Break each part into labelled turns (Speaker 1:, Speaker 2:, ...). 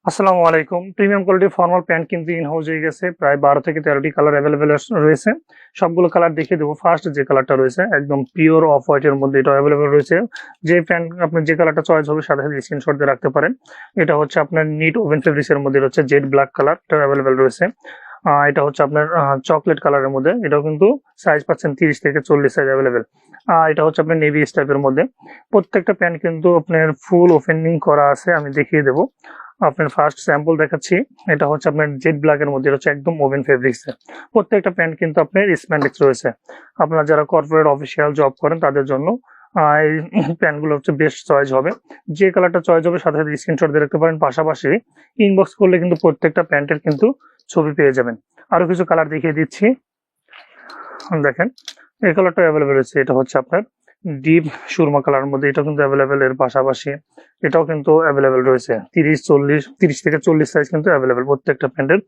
Speaker 1: আসসালামু আলাইকুম। প্রিমিয়াম কোয়ালিটির ফর্মাল প্যান্ট কিন্তু ইন হাউস হয়ে গেছে। প্রায় 12 থেকে 13টি কালার অ্যাভেলেবেল রয়েছে। সবগুলো কালার দেখিয়ে দেবো। ফার্স্ট যে কালারটা রয়েছে একদম পিওর অফ হোয়াইট এর মধ্যে এটা অ্যাভেলেবেল রয়েছে। যে প্যান্ট আপনার যে কালারটা চয়েস হবে সাথে সাথে স্ক্রিনশট দিয়ে রাখতে পারেন। এটা হচ্ছে আপনার নিট ওভেন ফেব্রিক্স এর মধ্যে রয়েছে জেড ব্ল্যাক কালার, এটা অ্যাভেলেবেল রয়েছে। এটা হচ্ছে আপনার চকলেট কালারের মধ্যে, এটাও কিন্তু সাইজ পাচ্ছেন 30 থেকে 40 সাইজ অ্যাভেলেবেল। এটা হচ্ছে আপনার নেভি স্টাইপের মধ্যে। প্রত্যেকটা প্যান্ট কিন্তু আপনার ফুল ওপেনিং করা আছে, আমি দেখিয়ে দেবো। আপনার ফার্স্ট স্যাম্পল দেখাচ্ছি। এটা হচ্ছে আপনার জেড ব্ল্যাক এর মধ্যে, এটা হচ্ছে একদম ওভেন ফেব্রিক্স এর। প্রত্যেকটা প্যান্ট কিন্তু আপনার স্প্যান্ডেক্স রয়েছে। আপনারা যারা কর্পোরেট অফিসিয়াল জব করেন তাদের জন্য এই প্যান্টগুলো হচ্ছে বেস্ট চয়েস হবে। যে কালারটা চয়েস হবে সাথে সাথে স্ক্রিনশট দিয়ে রাখতে পারেন। পাশাপাশি ইনবক্স করলে কিন্তু প্রত্যেকটা প্যান্টের কিন্তু ছবি পেয়ে যাবেন। আরো কিছু কালার দেখিয়ে দিচ্ছি। দেখেন এই কালারটা অ্যাভেলেবেল রয়েছে। এটা হচ্ছে আপনার ডিপ সুরমা কালার মধ্যে, এটা কিন্তু অ্যাভেলেবেল। এর পাশাপাশি এটাও কিন্তু অ্যাভেলেবেল রয়েছে। 30 থেকে 40 সাইজ কিন্তু অ্যাভেলেবেল প্রত্যেকটা প্যান্টের।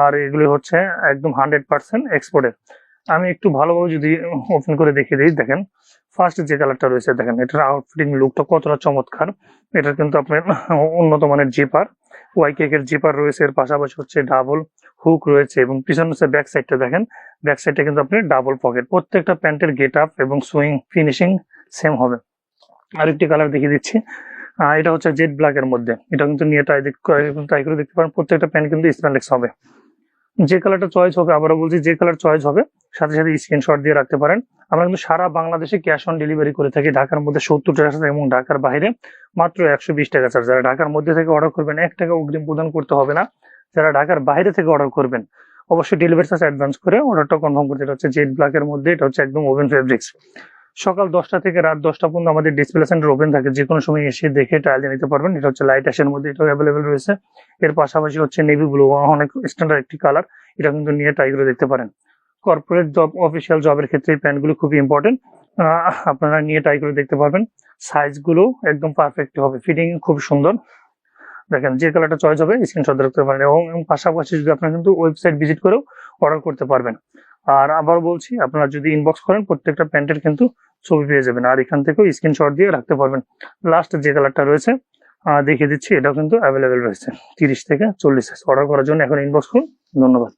Speaker 1: আর এগুলি হচ্ছে একদম 100% এক্সপোর্টের। আমি একটু ভালোভাবে যদি ওপেন করে দেখিয়ে দিই, দেখেন ফার্স্ট যে কালারটা রয়েছে, দেখেন এটার আউটফিটিং লুকটা কতটা চমৎকার। এটার কিন্তু আপনার উন্নত মানের জিপার, ওয়াই কেকের জিপার রয়েছে। এর পাশাপাশি হচ্ছে ডাবল হুক রয়েছে এবং পিছনে হচ্ছে ব্যাক সাইডটা দেখেন। ব্যাক সাইডটা কিন্তু আপনি ডাবল পকেট। প্রত্যেকটা প্যান্টের গেট আপ এবং সুইং ফিনিশিং সেম হবে। আরেকটি কালার দেখিয়ে দিচ্ছি। এটা হচ্ছে জেড ব্ল্যাক এর মধ্যে, এটা কিন্তু নিয়ে ট্রাই করে দেখতে পারেন। প্রত্যেকটা প্যান্ট কিন্তু স্প্যান্ডেক্স হবে। যে কালারটা চয়েস হবে, আবারও বলছি, যে কালার চয়েস হবে সাথে সাথে স্ক্রিনশট দিয়ে রাখতে পারেন। আমরা কিন্তু সারা বাংলাদেশে ক্যাশ অন ডেলিভারি করে থাকি। ঢাকার মধ্যে 70 টাকা চার্জ এবং ঢাকার বাইরে মাত্র 120 টাকা চার্জ। যারা ঢাকার মধ্যে থেকে অর্ডার করবেন 1 টাকা অগ্রিম প্রদান করতে হবে না। যারা ঢাকার বাইরে থেকে অর্ডার করবেন অবশ্যই ডেলিভারি চার্জ অ্যাডভান্স করে অর্ডারটা কনফার্ম করতে। এটা হচ্ছে জেড ব্ল্যাক এর মধ্যে, এটা হচ্ছে একদম ওভেন ফেব্রিক্স। সকাল 10টা থেকে রাত 10টা পর্যন্ত আমাদের ডিসপ্লে সেন্টার ওপেন থাকে, যে কোনো সময় এসে দেখে ট্রায়াল নিতে পারবেন। এটা হচ্ছে লাইট অ্যাশের মধ্যে, এটাও অ্যাভেলেবেল রয়েছে। এর পাশাপাশি হচ্ছে নেভি ব্লু, অনেক স্ট্যান্ডার্ড একটি কালার, এটা কিন্তু নিয়ে ট্রাই করে দেখতে পারেন। কর্পোরেট জব, অফিসিয়াল জবের ক্ষেত্রে এই প্যান্টগুলো খুবই ইম্পর্টেন্ট। আপনারা নিয়ে ট্রাই করে দেখতে পারবেন। সাইজগুলো একদম পারফেক্ট হবে, ফিটিং খুব সুন্দর। দেখেন যে কালারটা চয়েস হবে স্ক্রিনশট রাখতে পারেন এবং পাশাপাশি যদি আপনারা কিন্তু ওয়েবসাইট ভিজিট করেও অর্ডার করতে পারবেন। আর আবার বলছি, আপনারা যদি ইনবক্স করেন প্রত্যেকটা প্যান্টের কিন্তু ছবি পেয়ে যাবেন, আর এখান থেকেও স্ক্রিনশট দিয়ে রাখতে পারবেন। লাস্ট যে কালারটা রয়েছে দেখিয়ে দিচ্ছি, এটাও কিন্তু অ্যাভেলেবেল রয়েছে 30 থেকে 40 সাইজ। অর্ডার করার জন্য এখন ইনবক্স করুন। ধন্যবাদ।